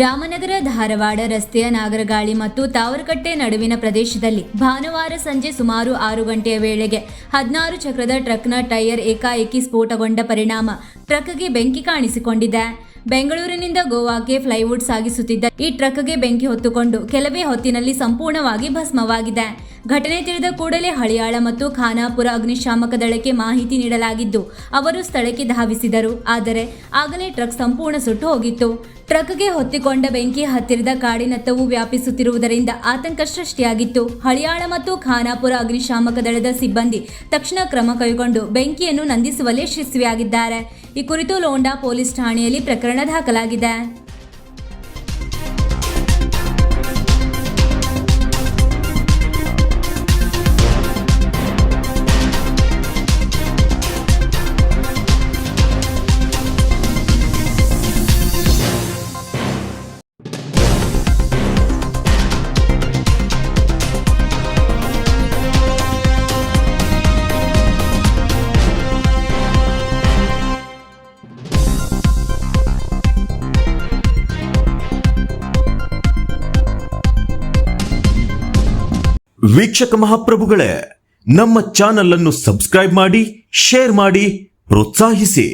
ರಾಮನಗರ ಧಾರವಾಡ ರಸ್ತೆಯ ನಾಗರಗಾಳಿ ಮತ್ತು ತಾವರಕಟ್ಟೆ ನಡುವಿನ ಪ್ರದೇಶದಲ್ಲಿ ಭಾನುವಾರ ಸಂಜೆ ಸುಮಾರು 6 ಗಂಟೆಯ ವೇಳೆಗೆ 16 ಚಕ್ರದ ಟ್ರಕ್ನ ಟೈರ್ ಏಕಾಏಕಿ ಸ್ಫೋಟಗೊಂಡ ಪರಿಣಾಮ ಟ್ರಕ್ಗೆ ಬೆಂಕಿ ಕಾಣಿಸಿಕೊಂಡಿದೆ. ಬೆಂಗಳೂರಿನಿಂದ ಗೋವಾಕ್ಕೆ ಫ್ಲೈವುಡ್ ಸಾಗಿಸುತ್ತಿದ್ದ ಈ ಟ್ರಕ್ಗೆ ಬೆಂಕಿ ಹೊತ್ತುಕೊಂಡು ಕೆಲವೇ ಹೊತ್ತಿನಲ್ಲಿ ಸಂಪೂರ್ಣವಾಗಿ ಭಸ್ಮವಾಗಿದೆ. ಘಟನೆ ತಿಳಿದ ಕೂಡಲೇ ಹಳಿಯಾಳ ಮತ್ತು ಖಾನಾಪುರ ಅಗ್ನಿಶಾಮಕ ದಳಕ್ಕೆ ಮಾಹಿತಿ ನೀಡಲಾಗಿದ್ದು ಅವರು ಸ್ಥಳಕ್ಕೆ ಧಾವಿಸಿದರು. ಆದರೆ ಆಗಲೇ ಟ್ರಕ್ ಸಂಪೂರ್ಣ ಸುಟ್ಟು ಹೋಗಿತ್ತು. ಟ್ರಕ್ಗೆ ಹೊತ್ತಿಕೊಂಡ ಬೆಂಕಿ ಹತ್ತಿರದ ಕಾಡಿನತ್ತವೂ ವ್ಯಾಪಿಸುತ್ತಿರುವುದರಿಂದ ಆತಂಕ ಸೃಷ್ಟಿಯಾಗಿತ್ತು. ಹಳಿಯಾಳ ಮತ್ತು ಖಾನಾಪುರ ಅಗ್ನಿಶಾಮಕ ದಳದ ಸಿಬ್ಬಂದಿ ತಕ್ಷಣ ಕ್ರಮ ಕೈಗೊಂಡು ಬೆಂಕಿಯನ್ನು ನಂದಿಸುವಲ್ಲಿ ಯಶಸ್ವಿಯಾಗಿದ್ದಾರೆ. ಈ ಕುರಿತು ಲೋಂಡಾ ಪೊಲೀಸ್ ಠಾಣೆಯಲ್ಲಿ ಪ್ರಕರಣ ದಾಖಲಾಗಿದೆ. ವೀಕ್ಷಕ ಮಹಾಪ್ರಭುಗಳೇ, ನಮ್ಮ ಚಾನಲ್ ಅನ್ನು ಸಬ್ಸ್ಕ್ರೈಬ್ ಮಾಡಿ, ಶೇರ್ ಮಾಡಿ, ಪ್ರೋತ್ಸಾಹಿಸಿ.